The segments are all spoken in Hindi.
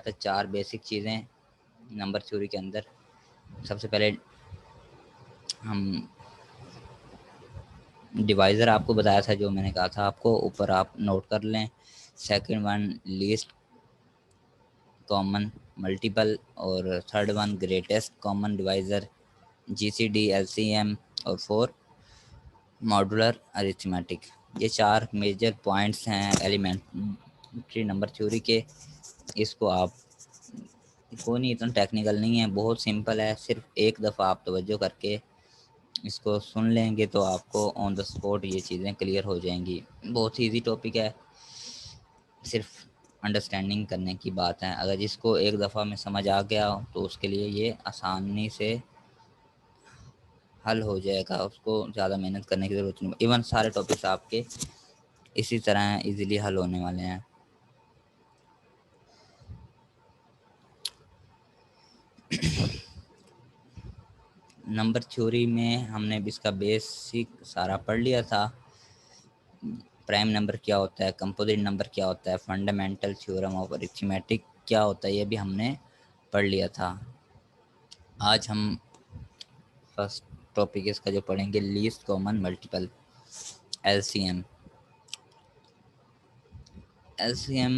था 4 बेसिक चीज़ें नंबर थ्योरी के अंदर। सबसे पहले हम डिवाइज़र आपको बताया था, जो मैंने कहा था आपको, ऊपर आप नोट कर लें। Second one least common multiple, और third one greatest common divisor, GCD, LCM, और 4 मॉडुलर अरिथमेटिक। ये 4 मेजर पॉइंट्स हैं एलिमेंट्री नंबर थ्योरी के। इसको आप कोई नहीं, इतना टेक्निकल नहीं है, बहुत सिंपल है। सिर्फ एक दफ़ा आप तवज्जो करके इसको सुन लेंगे तो आपको ऑन द स्पॉट ये चीज़ें क्लियर हो जाएंगी। बहुत ही इजी टॉपिक है, सिर्फ अंडरस्टैंडिंग करने की बात है। अगर जिसको एक दफ़ा में समझ आ गया तो उसके लिए ये आसानी से हल हो जाएगा, उसको ज़्यादा मेहनत करने की ज़रूरत नहीं। इवन सारे टॉपिक्स आपके इसी तरह इजीली हल होने वाले हैं। नंबर थ्योरी में हमने भी इसका बेसिक सारा पढ़ लिया था। प्राइम नंबर क्या होता है, कंपोजिट नंबर क्या होता है, फंडामेंटल थ्योरम ऑफ अरिथमेटिक क्या होता है, ये भी हमने पढ़ लिया था। आज हम फर्स्ट टॉपिक इसका जो पढ़ेंगे, least common multiple, LCM. LCM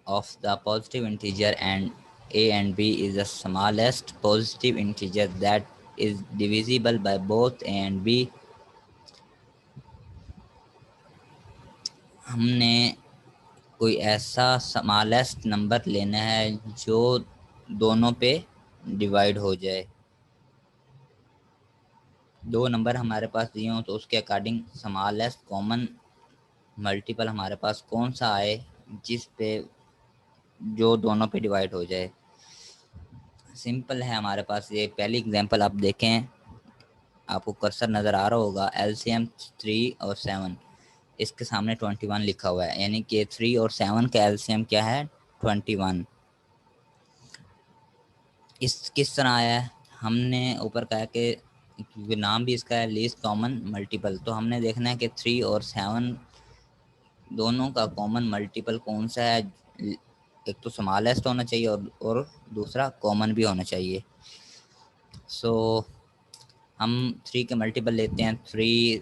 of the positive integer and a and b is the smallest positive integer that is divisible by both a and b। हमने कोई ऐसा स्मॉलेस्ट नंबर लेना है जो दोनों पे डिवाइड हो जाए। दो नंबर हमारे पास दिए हों तो उसके अकॉर्डिंग स्मॉलेस्ट कॉमन मल्टीपल हमारे पास कौन सा आए जिस पे जो दोनों पे डिवाइड हो जाए। सिंपल है हमारे पास। ये पहली एग्जांपल आप देखें, आपको कर्सर नज़र आ रहा होगा। LCM 3 और 7, इसके सामने 21 लिखा हुआ है, यानी कि 3 और 7 का LCM क्या है, 21। इस किस तरह आया है, हमने ऊपर कहा कि नाम भी इसका है लीस्ट कॉमन मल्टीपल, तो हमने देखना है कि 3 और 7 दोनों का कॉमन मल्टीपल कौन सा है। एक तो स्मॉलेस्ट होना चाहिए और दूसरा कॉमन भी होना चाहिए। सो हम 3 के मल्टीपल लेते हैं, 3,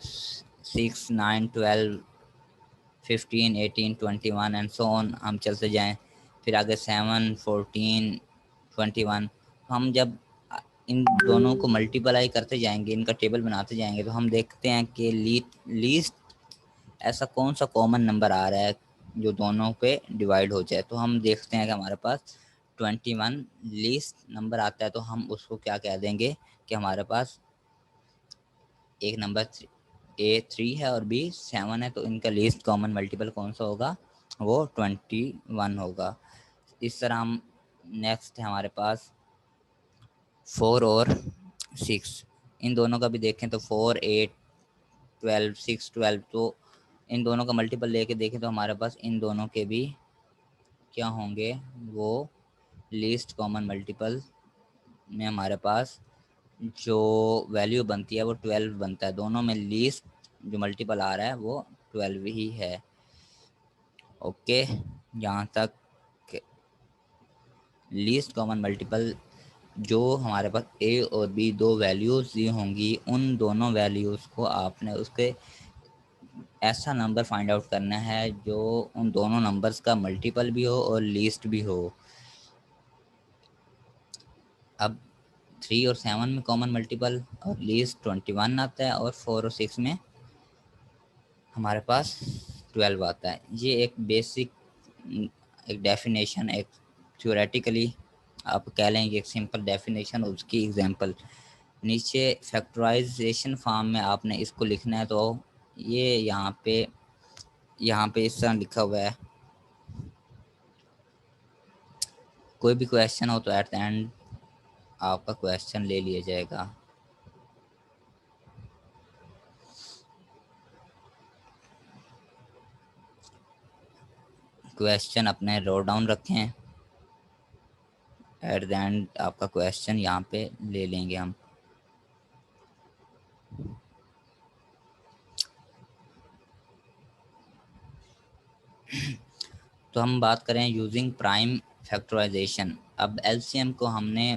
6, 9, 12, 15, 18, 21 एंड सो ऑन, हम चलते जाएं। फिर आगे 7, 14, 21। हम जब इन दोनों को मल्टीप्लाई करते जाएंगे, इनका टेबल बनाते जाएंगे, तो हम देखते हैं कि लीस्ट ऐसा कौन सा कॉमन नंबर आ रहा है जो दोनों पे डिवाइड हो जाए। तो हम देखते हैं कि हमारे पास 21 लीस्ट नंबर आता है, तो हम उसको क्या कह देंगे कि हमारे पास एक नंबर ए 3 है और बी 7 है, तो इनका लीस्ट कॉमन मल्टीपल कौन सा होगा, वो 21 होगा। इस तरह हम नेक्स्ट है हमारे पास 4 और 6। इन दोनों का भी देखें तो 4, 8, 12, 6, 12, तो इन दोनों का मल्टीपल लेके देखें तो हमारे पास इन दोनों के भी क्या होंगे, वो लीस्ट कॉमन मल्टीपल में हमारे पास जो वैल्यू बनती है वो 12 बनता है। दोनों में लीस्ट जो मल्टीपल आ रहा है वो 12 ही है। ओके, यहाँ तक लीस्ट कॉमन मल्टीपल जो हमारे पास ए और बी दो वैल्यूज़ दी होंगी, उन दोनों वैल्यूज़ को आपने उसके ऐसा नंबर फाइंड आउट करना है जो उन दोनों नंबर्स का मल्टीपल भी हो और लीस्ट भी हो। अब 3 और 7 में कॉमन मल्टीपल और लीस्ट 21 आता है, और 4 और 6 में हमारे पास 12 आता है। ये एक बेसिक एक डेफिनेशन, एक थ्योरेटिकली आप कह लें कि एक सिंपल डेफिनेशन, उसकी एग्जांपल। नीचे फैक्टराइजेशन फॉर्म में आपने इसको लिखना है, तो ये यहाँ पे इस तरह लिखा हुआ है। कोई भी क्वेश्चन हो तो एट द एंड आपका क्वेश्चन ले लिया जाएगा। क्वेश्चन अपने रोट डाउन रखें, एट द एंड आपका क्वेश्चन यहाँ पे ले लेंगे हम। तो हम बात करें यूजिंग प्राइम फैक्टराइजेशन। अब एलसीएम को हमने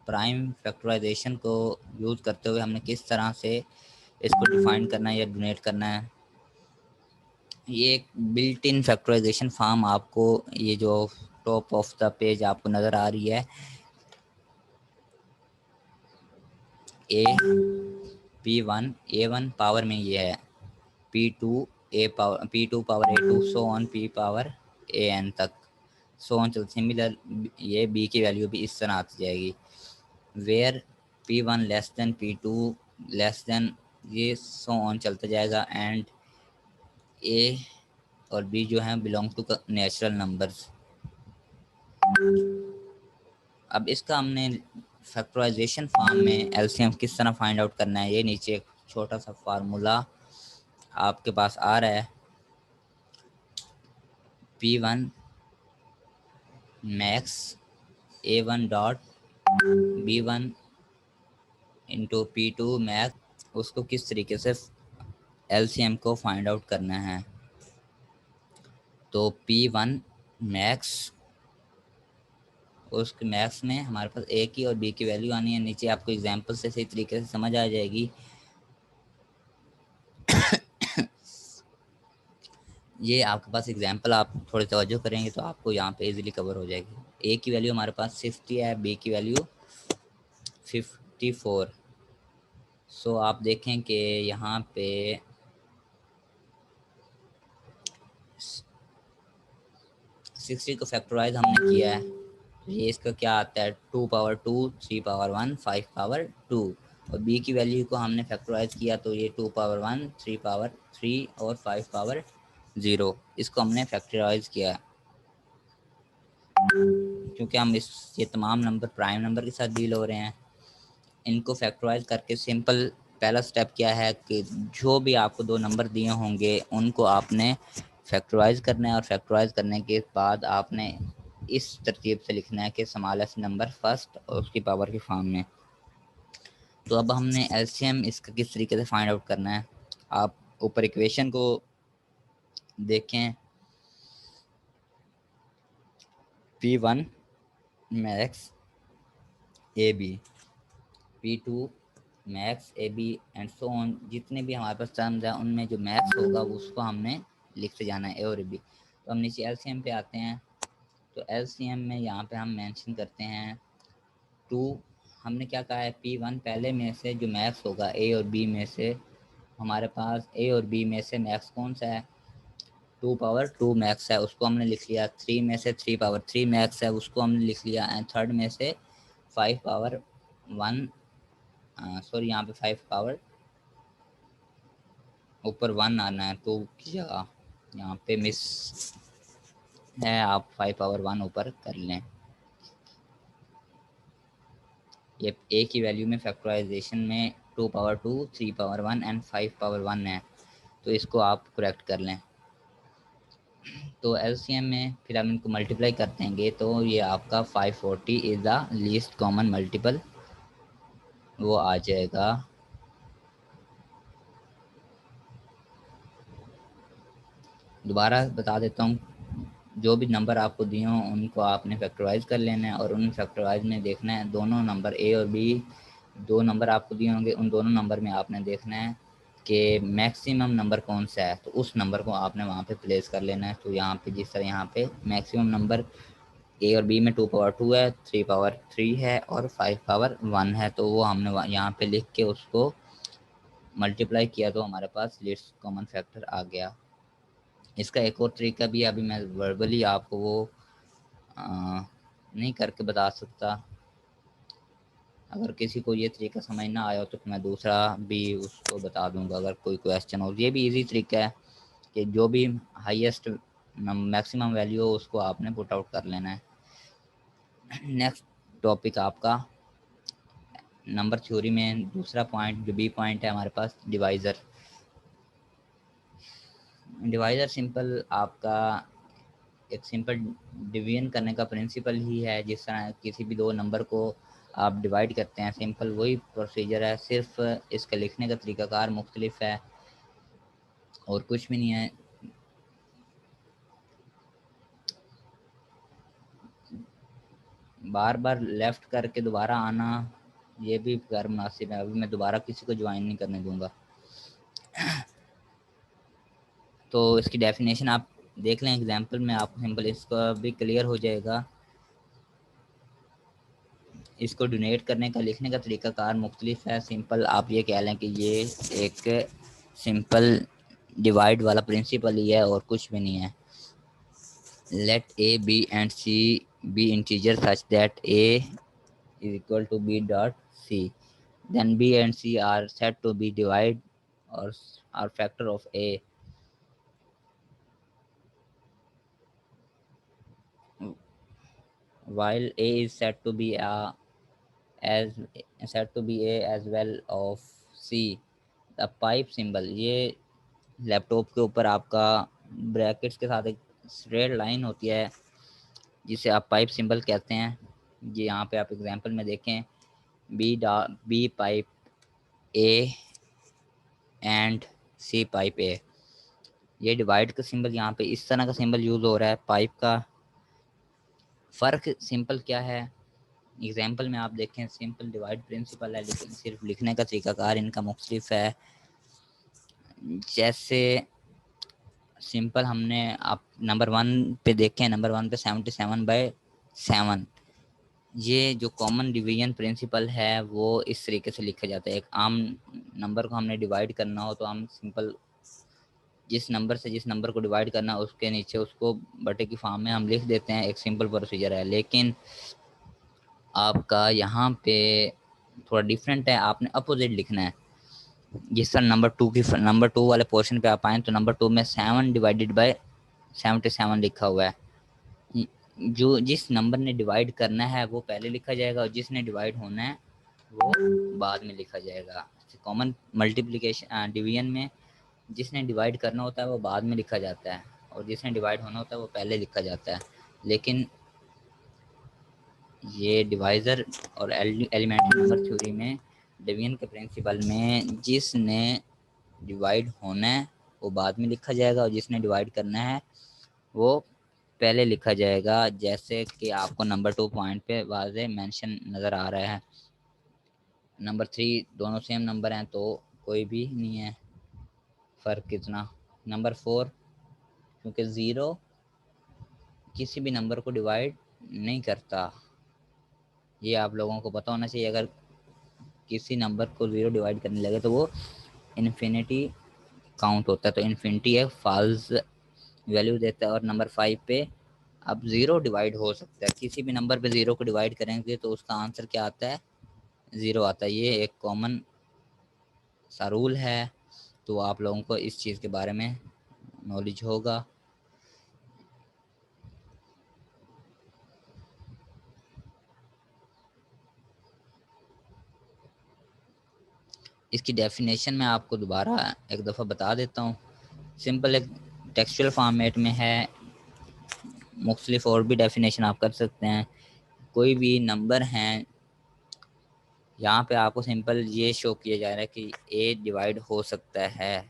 प्राइम फैक्टराइजेशन को यूज़ करते हुए हमने किस तरह से इसको डिफाइन करना है या डोनेट करना है। ये एक बिल्ट इन फैक्टराइजेशन फॉर्म आपको ये जो टॉप ऑफ द पेज आपको नज़र आ रही है, ए1 पावर में ये है, P2 power A2 so on P power AN तक सो ऑन चल। सिमिलर ये B की वैल्यू भी इस तरह आती जाएगी, where P1 less than P2 less than, ये सो ऑन चलता जाएगा। एंड A और B जो हैं बिलोंग टू नेचुरल नंबर्स। अब इसका हमने फैक्टराइजेशन फॉर्म में एलसीएम किस तरह फाइंड आउट करना है, ये नीचे एक छोटा सा फार्मूला आपके पास आ रहा है। P1 max A1 dot B1 into P2 max, उसको किस तरीके से एलसीएम को फाइंड आउट करना है। तो P1 मैक्स, उसके मैक्स में हमारे पास ए की और बी की वैल्यू आनी है। नीचे आपको एग्जांपल से सही तरीके से समझ आ जाएगी। ये आपके पास एग्जांपल आप थोड़े तवज्जो करेंगे तो आपको यहाँ पे इजीली कवर हो जाएगी। ए की वैल्यू हमारे पास 60 है, बी की वैल्यू 54। सो आप देखें कि यहाँ पे 60 को फैक्टराइज हमने किया है, तो ये इसका क्या आता है 2 पावर 2 3 पावर 1 5 पावर 2। और बी की वैल्यू को हमने फैक्टराइज किया तो ये 2 पावर 1 3 पावर 3 और 5 पावर 0। इसको हमने फैक्टराइज किया क्योंकि हम ये तमाम नंबर प्राइम नंबर के साथ डील हो रहे हैं। इनको फैक्टराइज करके सिंपल पहला स्टेप क्या है कि जो भी आपको दो नंबर दिए होंगे उनको आपने फैक्टराइज करना है, और फैक्टराइज करने के बाद आपने इस तरतीब से लिखना है कि स्मॉलेस्ट नंबर फर्स्ट और उसकी पावर की फॉर्म में। तो अब हमने एलसीएम इसका किस तरीके से फाइंड आउट करना है, आप ऊपर इक्वेशन को देखें। P1 max A B, P2 max A B and so on, जितने भी हमारे पास टर्म्स हैं उनमें जो मैक्स होगा उसको हमने लिखते जाना है, ए और बी। तो हम नीचे एलसीएम पे आते हैं। तो एलसीएम में यहाँ पे हम मेंशन करते हैं 2। हमने क्या कहा है, P1 पहले में से जो मैक्स होगा ए और बी में से, हमारे पास ए और बी में से मैक्स कौन सा है 2 पावर 2 मैक्स है, उसको हमने लिख लिया। 3 में से 3 पावर 3 मैक्स है, उसको हमने लिख लिया। एंड थर्ड में से 5 पावर 1, सॉरी यहाँ पे 5 पावर ऊपर 1 आना है 2 की जगह, यहाँ पे मिस है, आप 5 पावर 1 ऊपर कर लें। ये ए की वैल्यू में फैक्टराइजेशन में 2 पावर 2 3 पावर 1 एंड 5 पावर 1 है, तो इसको आप करेक्ट कर लें। तो एलसीएम में फिर हम इनको मल्टीप्लाई करते हैं तो ये आपका 540 is the least common multiple, वो आ जाएगा। दोबारा बता देता हूँ, जो भी नंबर आपको दिए हों उनको आपने फैक्टराइज कर लेना है, और उन फैक्टराइज में देखना है दोनों नंबर ए और बी, दो नंबर आपको दिए होंगे उन दोनों नंबर में आपने देखना है कि मैक्सिमम नंबर कौन सा है, तो उस नंबर को आपने वहाँ पे प्लेस कर लेना है। तो यहाँ पे जिस तरह यहाँ पे मैक्सिमम नंबर ए और बी में 2 पावर 2 है, 3 पावर 3 है और 5 पावर 1 है, तो वो हमने यहाँ पे लिख के उसको मल्टीप्लाई किया तो हमारे पास लीस्ट कॉमन फैक्टर आ गया। इसका एक और तरीका भी अभी मैं वर्बली आपको वो नहीं करके बता सकता। अगर किसी को ये तरीका समझ ना आया हो तो मैं दूसरा भी उसको बता दूंगा अगर कोई क्वेश्चन हो। ये भी इजी तरीका है कि जो भी हाईएस्ट मैक्सिमम वैल्यू हो उसको आपने पुट आउट कर लेना है। नेक्स्ट टॉपिक आपका नंबर थ्योरी में दूसरा पॉइंट जो बी पॉइंट है हमारे पास, डिवाइज़र। डिवाइज़र सिंपल आपका एक सिंपल डिवीजन करने का प्रिंसिपल ही है। जिस तरह किसी भी दो नंबर को आप डिवाइड करते हैं, सिंपल वही प्रोसीजर है, सिर्फ इसका लिखने का तरीकाकार मुख्तलिफ है और कुछ भी नहीं है। बार बार लेफ्ट करके दोबारा आना ये भी गैर मुनासिब है। अभी मैं दोबारा किसी को ज्वाइन नहीं करने दूंगा। तो इसकी डेफिनेशन आप देख लें एग्जांपल में, आपको सिंपल इसका भी क्लियर हो जाएगा। इसको डोनेट करने का लिखने का तरीकाकार मुख्तलिफ है। सिंपल आप ये कह लें कि ये एक सिंपल डिवाइड वाला प्रिंसिपल ही है और कुछ भी नहीं है। Let A B and C be integer such that A is equal to b dot c, then b and c are said to be divide or are factor of a, while a is said to be as said to be a as well of c। The pipe symbol, ये लैपटॉप के ऊपर आपका ब्रैकेट्स के साथ एक स्ट्रेट लाइन होती है जिसे आप पाइप सिंबल कहते हैं। ये यहाँ पे आप एग्जांपल में देखें, B pipe A and C pipe A. ये डिवाइड का सिंबल यहाँ पे इस तरह का सिंबल यूज हो रहा है। पाइप का फ़र्क सिंपल क्या है, एग्जांपल में आप देखें, सिंपल डिवाइड प्रिंसिपल है लेकिन सिर्फ लिखने का तरीकाकार इनका मुख्तलिफ है। जैसे सिंपल हमने आप नंबर 1 पे देखें, नंबर 1 पे 77/7, ये जो कॉमन डिवीजन प्रिंसिपल है वो इस तरीके से लिखा जाता है। एक आम नंबर को हमने डिवाइड करना हो तो हम सिंपल जिस नंबर से जिस नंबर को डिवाइड करना है उसके नीचे उसको बटे की फॉर्म में हम लिख देते हैं, एक सिंपल प्रोसीजर है। लेकिन आपका यहाँ पे थोड़ा डिफरेंट है, आपने अपोजिट लिखना है। जिस तरह नंबर टू वाले पोर्शन पे आप आए तो नंबर 2 में 7/77 लिखा हुआ है। जो जिस नंबर ने डिवाइड करना है वो पहले लिखा जाएगा और जिसने डिवाइड होना है वो बाद में लिखा जाएगा। कॉमन मल्टीप्लिकेशन डिवीजन में जिसने डिवाइड करना होता है वो बाद में लिखा जाता है और जिसने डिवाइड होना होता है वो पहले लिखा जाता है। लेकिन ये डिवाइज़र और एलिमेंट्री नंबर थ्योरी में डिवीजन के प्रिंसिपल में जिसने डिवाइड होना है वो बाद में लिखा जाएगा और जिसने डिवाइड करना है वो पहले लिखा जाएगा। जैसे कि आपको नंबर 2 पॉइंट पे वाज़े मेंशन नज़र आ रहा है। नंबर 3 दोनों सेम नंबर हैं तो कोई भी नहीं है फ़र्क कितना। नंबर 4 क्योंकि ज़ीरो किसी भी नंबर को डिवाइड नहीं करता, ये आप लोगों को पता होना चाहिए। अगर किसी नंबर को ज़ीरो डिवाइड करने लगे तो वो इन्फिनिटी काउंट होता है, तो इन्फिनिटी एक फॉल्स वैल्यू देता है। और नंबर 5 पे अब ज़ीरो डिवाइड हो सकता है, किसी भी नंबर पे ज़ीरो को डिवाइड करेंगे तो उसका आंसर क्या आता है, ज़ीरो आता है। ये एक कॉमन सा रूल है, तो आप लोगों को इस चीज़ के बारे में नॉलेज होगा। इसकी डेफिनेशन मैं आपको दोबारा एक दफ़ा बता देता हूँ। सिंपल एक टेक्सचुअल फॉर्मेट में है, मुख्तलिफ और भी डेफिनेशन आप कर सकते हैं। कोई भी नंबर हैं, यहाँ पे आपको सिंपल ये शो किया जा रहा है कि ए डिवाइड हो सकता है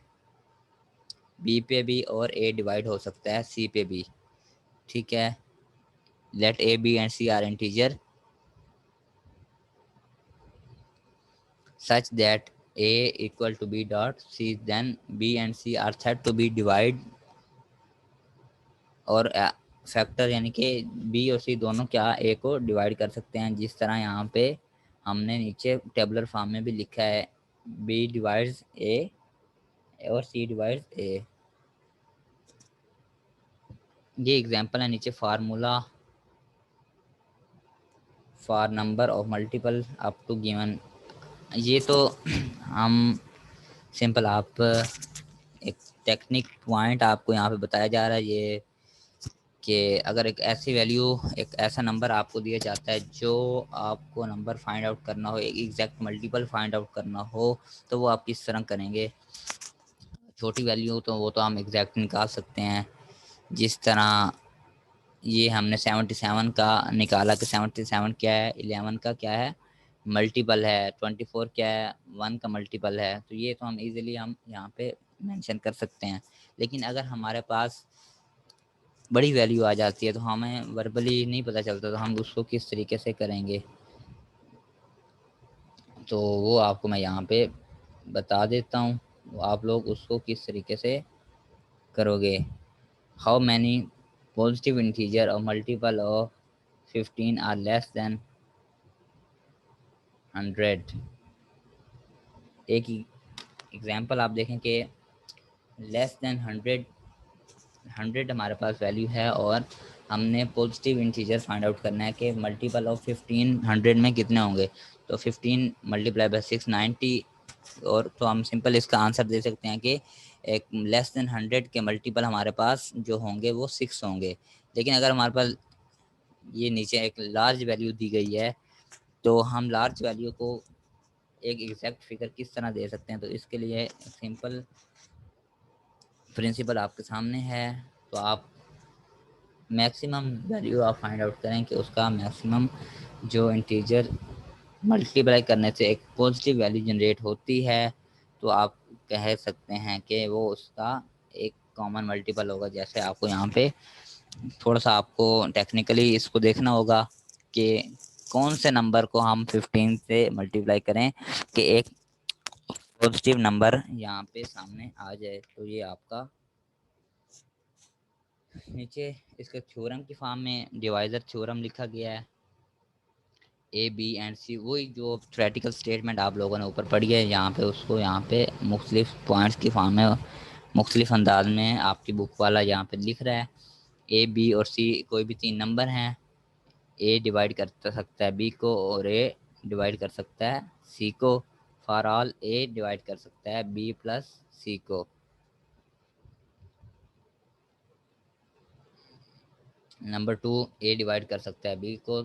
बी पे भी और ए डिवाइड हो सकता है सी पे भी, ठीक है। Let A B and C are integer such that a equal to b dot c, then b and c are said to be divide और फैक्टर, यानी कि बी और सी दोनों क्या ए को डिवाइड कर सकते हैं। जिस तरह यहाँ पे हमने नीचे टेबुलर फॉर्म में भी लिखा है, बी डिवाइड्स ए और सी डिवाइड्स ए। ये एग्जांपल है, नीचे formula for number of multiple up to given. ये तो हम सिंपल आप एक टेक्निक पॉइंट आपको यहाँ पे बताया जा रहा है ये कि अगर एक ऐसी वैल्यू, एक ऐसा नंबर आपको दिया जाता है जो आपको नंबर फाइंड आउट करना हो, एक एग्जैक्ट मल्टीपल फाइंड आउट करना हो, तो वो आप किस तरह करेंगे। छोटी वैल्यू तो वो तो हम एग्जैक्ट निकाल सकते हैं। जिस तरह ये हमने 77 का निकाला कि 77 क्या है, 11 का क्या है मल्टीपल है, 24 क्या है 1 का मल्टीपल है, तो ये तो हम इजीली हम यहाँ पे मेंशन कर सकते हैं। लेकिन अगर हमारे पास बड़ी वैल्यू आ जाती है, तो हमें वर्बली नहीं पता चलता, तो हम उसको किस तरीके से करेंगे, तो वो आपको मैं यहाँ पे बता देता हूँ, आप लोग उसको किस तरीके से करोगे। How many positive integer are multiple of 15 are less than 100। एक एग्जांपल आप देखें कि लेस देन 100 हमारे पास वैल्यू है, और हमने पॉजिटिव इंटीजर फाइंड आउट करना है कि मल्टीपल ऑफ 1500 में कितने होंगे, तो 15 मल्टीप्लाई बाई 690, और तो हम सिंपल इसका आंसर दे सकते हैं कि एक लेस देन 100 के मल्टीपल हमारे पास जो होंगे वो 6 होंगे। लेकिन अगर हमारे पास ये नीचे एक लार्ज वैल्यू दी गई है, तो हम लार्ज वैल्यू को एक एग्जैक्ट फिगर किस तरह दे सकते हैं, तो इसके लिए सिंपल प्रिंसिपल आपके सामने है। तो आप मैक्सिमम वैल्यू आप फाइंड आउट करें कि उसका मैक्सिमम जो इंटीजर मल्टीप्लाई करने से एक पॉजिटिव वैल्यू जनरेट होती है, तो आप कह सकते हैं कि वो उसका एक कॉमन मल्टीपल होगा। जैसे आपको यहाँ पे थोड़ा सा आपको टेक्निकली इसको देखना होगा कि कौन से नंबर को हम 15 से मल्टीप्लाई करें कि एक पॉजिटिव नंबर यहाँ पे सामने आ जाए। तो ये आपका नीचे इसके थ्योरम की फॉर्म में डिवाइजर थ्योरम लिखा गया है, ए बी एंड सी, वही जो थ्योरेटिकल स्टेटमेंट आप लोगों ने ऊपर पढ़ी है, यहाँ पे उसको यहाँ पे मुख्तलिफ पॉइंट्स की फॉर्म में मुख्तलिफ अंदाज में आपकी बुक वाला यहाँ पे लिख रहा है। ए बी और सी कोई भी तीन नंबर हैं, ए डिवाइड कर सकता है बी को, और ए डिवाइड कर सकता है सी को। फॉर ऑल ए डिवाइड कर सकता है बी प्लस सी को। नंबर टू, ए डिवाइड कर सकता है बी को,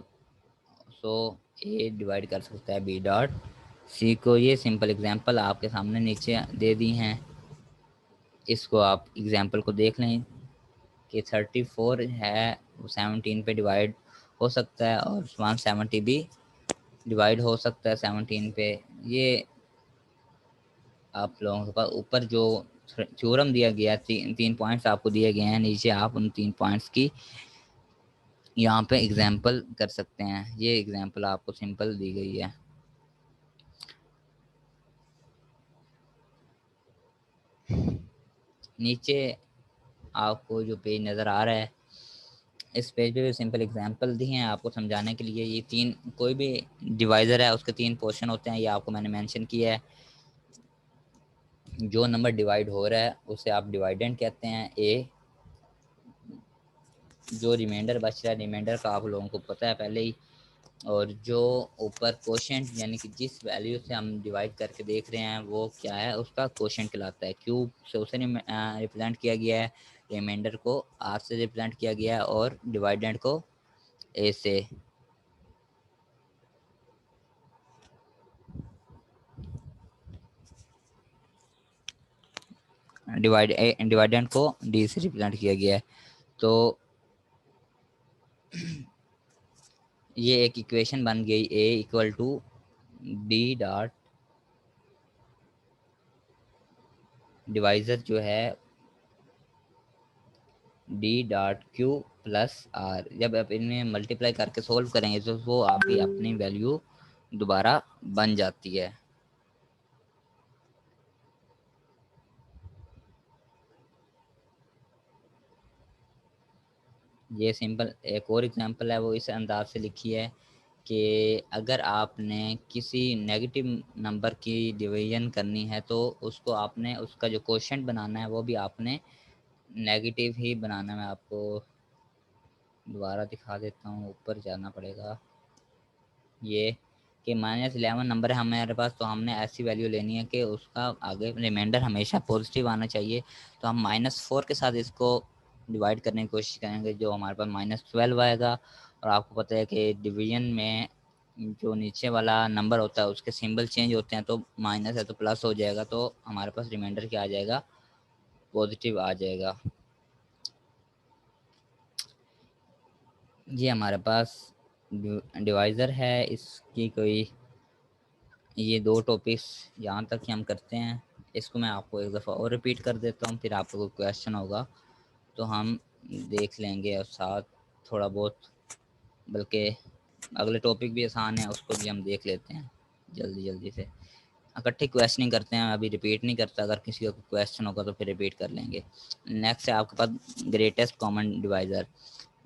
सो ए डिवाइड कर सकता है बी डॉट सी को। ये सिंपल एग्जांपल आपके सामने नीचे दे दी हैं, इसको आप एग्जांपल को देख लें कि 34 है वो 17 पे डिवाइड हो सकता है, और 170 भी डिवाइड हो सकता है 17 पे। ये आप लोगों के पास ऊपर जो थ्योरम दिया गया, तीन पॉइंट्स आपको दिए गए हैं, नीचे आप उन तीन पॉइंट्स की यहाँ पे एग्जांपल कर सकते हैं। ये एग्जांपल आपको सिंपल दी गई है। नीचे आपको जो पेज नज़र आ रहा है, इस पेज पे भी सिंपल एग्जांपल दिए हैं आपको समझाने के लिए। ये तीन कोई भी डिवाइज़र है उसके तीन पोर्शन होते हैं, ये आपको मैंने मेंशन किया है। जो नंबर डिवाइड हो रहा है उसे आप डिवाइडेंड कहते हैं ए, जो रिमाइंडर बच रहा है रिमाइंडर का आप लोगों को पता है पहले ही, और जो ऊपर कोशेंट यानी कि जिस वैल्यू से हम डिवाइड करके देख रहे हैं वो क्या है, उसका कोशेंट कहलाता है। क्यूब से उसे रिप्रेजेंट किया गया है, रिमाइंडर को आर से रिप्रेजेंट किया गया है, और डिवाइडेंड को ए से। डिवाइडेंड को डी से रिप्रेजेंट किया गया है। तो ये एक इक्वेशन बन गई, A equal to D dot divisor जो है D dot Q plus R. जब आप इनमें मल्टीप्लाई करके सोल्व करेंगे तो वो आपकी अपनी वैल्यू दोबारा बन जाती है। ये सिंपल एक और एग्जांपल है, वो इस अंदाज से लिखी है कि अगर आपने किसी नेगेटिव नंबर की डिवीजन करनी है तो उसको आपने उसका जो क्वोशंट बनाना है वो भी आपने नेगेटिव ही बनाना है। मैं आपको दोबारा दिखा देता हूँ, ऊपर जाना पड़ेगा। ये कि -11 नंबर है हमारे पास, तो हमने ऐसी वैल्यू लेनी है कि उसका आगे रिमाइंडर हमेशा पॉजिटिव आना चाहिए। तो हम -4 के साथ इसको डिवाइड करने की कोशिश करेंगे, जो हमारे पास -12 आएगा। और आपको पता है कि डिवीजन में जो नीचे वाला नंबर होता है उसके सिंबल चेंज होते हैं, तो माइनस है तो प्लस हो जाएगा, तो हमारे पास रिमाइंडर क्या आ जाएगा, पॉजिटिव आ जाएगा। ये हमारे पास डिवाइज़र है, इसकी कोई ये दो टॉपिक्स यहाँ तक ही हम करते हैं। इसको मैं आपको एक दफ़ा और रिपीट कर देता हूँ, फिर आप लोगों को क्वेश्चन होगा तो हम देख लेंगे और साथ थोड़ा बहुत, बल्कि अगले टॉपिक भी आसान है उसको भी हम देख लेते हैं जल्दी जल्दी से। इकट्ठी क्वेश्चनिंग करते हैं, अभी रिपीट नहीं करता, अगर किसी का क्वेश्चन होगा तो फिर रिपीट कर लेंगे। नेक्स्ट है आपके पास ग्रेटेस्ट कॉमन डिवाइज़र।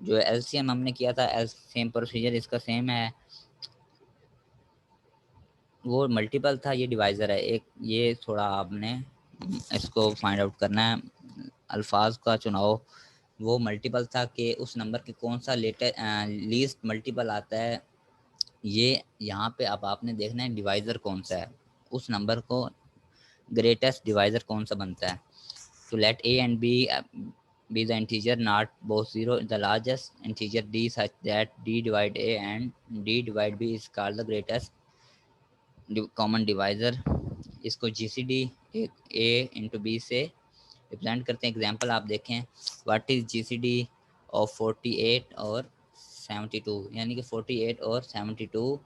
जो एलसीएम हमने किया था, सेम प्रोसीजर इसका सेम है, वो मल्टीपल था, ये डिवाइज़र है एक। ये थोड़ा आपने इसको फाइंड आउट करना है, अल्फाज का चुनाव वो मल्टीपल था कि उस नंबर के कौन सा लीस्ट मल्टीपल आता है। ये यहाँ पे अब आपने देखना है डिवाइज़र कौन सा है, उस नंबर को ग्रेटेस्ट डिवाइज़र कौन सा बनता है। तो let A and B be the integer not both zero, the largest integer d such that d divide a and d divide b is called the greatest common divisor. इसको जीसीडी ए इंटू बी से रिप्रेजेंट करते हैं। एग्जांपल आप देखें, व्हाट इज जीसीडी ऑफ 48 और 72, यानी कि 48 और 72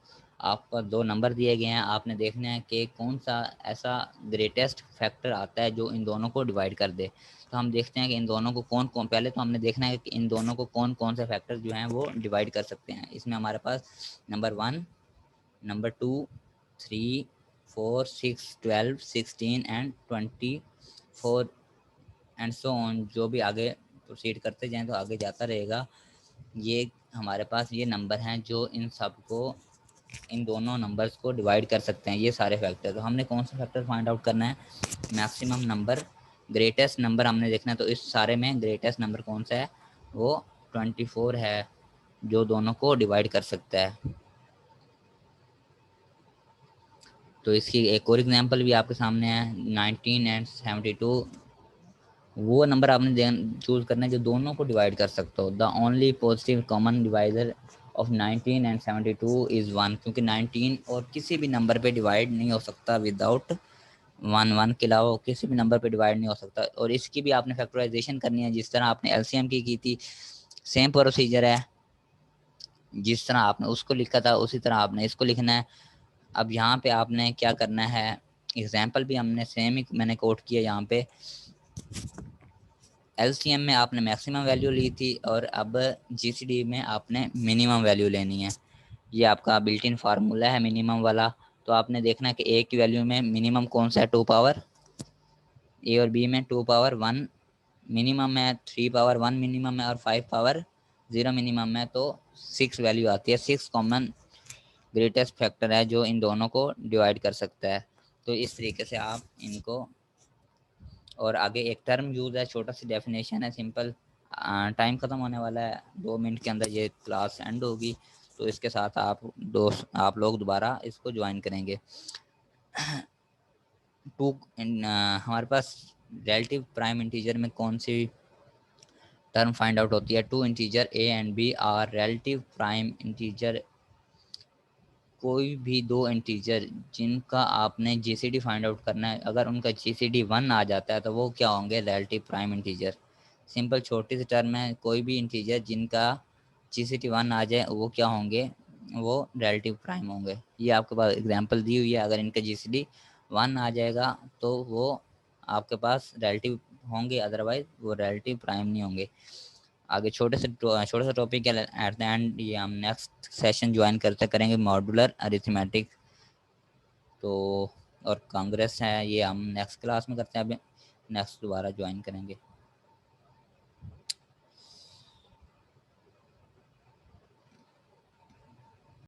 आपका दो नंबर दिए गए हैं, आपने देखना है कि कौन सा ऐसा ग्रेटेस्ट फैक्टर आता है जो इन दोनों को डिवाइड कर दे। तो हम देखते हैं कि इन दोनों को कौन कौन, पहले तो हमने देखना है कि इन दोनों को कौन कौन से फैक्टर जो हैं वो डिवाइड कर सकते हैं। इसमें हमारे पास number 1, number 2, 3, 4, 6, 12, 16 and 24 and so on, जो भी आगे प्रोसीड करते जाएं तो आगे जाता रहेगा। ये हमारे पास ये नंबर हैं जो इन सब को, इन दोनों नंबर्स को डिवाइड कर सकते हैं, ये सारे फैक्टर। तो हमने कौन सा फैक्टर फाइंड आउट करना है, मैक्सिमम नंबर, ग्रेटेस्ट नंबर हमने देखना है। तो इस सारे में ग्रेटेस्ट नंबर कौन सा है, वो 24 है, जो दोनों को डिवाइड कर सकता है। तो इसकी एक और एग्जांपल भी आपके सामने है, 19 एंड 72। वो नंबर आपने चूज करना है जो दोनों को डिवाइड कर सकते हो। The only positive common divisor of 19 and 72 is 1, क्योंकि 19 और किसी भी नंबर पे डिवाइड नहीं हो सकता विदाउट 1 के अलावा किसी भी नंबर पे डिवाइड नहीं हो सकता। और इसकी भी आपने फैक्टराइजेशन करनी है, जिस तरह आपने एलसीएम की थी, सेम प्रोसीजर है, जिस तरह आपने उसको लिखा था उसी तरह आपने इसको लिखना है। अब यहाँ पे आपने क्या करना है, एग्जाम्पल भी हमने सेम ही मैंने कोट किया यहाँ पे। एलसीएम में आपने मैक्सिमम वैल्यू ली थी और अब जीसीडी में आपने मिनिमम वैल्यू लेनी है। ये आपका बिल्ट इन फार्मूला है मिनिमम वाला। तो आपने देखना है कि ए की वैल्यू में मिनिमम कौन सा है, 2 पावर, ए और बी में 2 पावर 1 मिनिमम है, 3 पावर 1 मिनिमम है और 5 पावर 0 मिनिमम है। तो 6 वैल्यू आती है, 6 कॉमन ग्रेटेस्ट फैक्टर है जो इन दोनों को डिवाइड कर सकता है। तो इस तरीके से आप इनको, और आगे एक टर्म यूज है, छोटा सी डेफिनेशन है सिंपल। टाइम ख़त्म होने वाला है, 2 मिनट के अंदर ये क्लास एंड होगी, तो इसके साथ आप लोग दोबारा इसको ज्वाइन करेंगे। टू हमारे पास रिलेटिव प्राइम इंटीजर में कौन सी टर्म फाइंड आउट होती है, two integer A and B are relative prime integer. कोई भी दो इंटीजर जिनका आपने जीसीडी फाइंड आउट करना है, अगर उनका जीसीडी 1 आ जाता है तो वो क्या होंगे, रिलेटिव प्राइम इंटीजर। सिंपल छोटी सी टर्म है, कोई भी इंटीजर जिनका जीसीडी 1 आ जाए वो क्या होंगे, वो रिलेटिव प्राइम होंगे। ये आपके पास एग्जांपल दी हुई है, अगर इनका जीसीडी 1 आ जाएगा तो वो आपके पास रिलेटिव होंगे, अदरवाइज वो रिलेटिव प्राइम नहीं होंगे। आगे छोटे से टॉपिक एट द एंड ये हम नेक्स्ट सेशन ज्वाइन करते करेंगे, मॉड्यूलर अरिथमेटिक। तो और कांग्रेस है, ये हम नेक्स्ट क्लास में करते हैं, अभी नेक्स्ट दोबारा ज्वाइन करेंगे।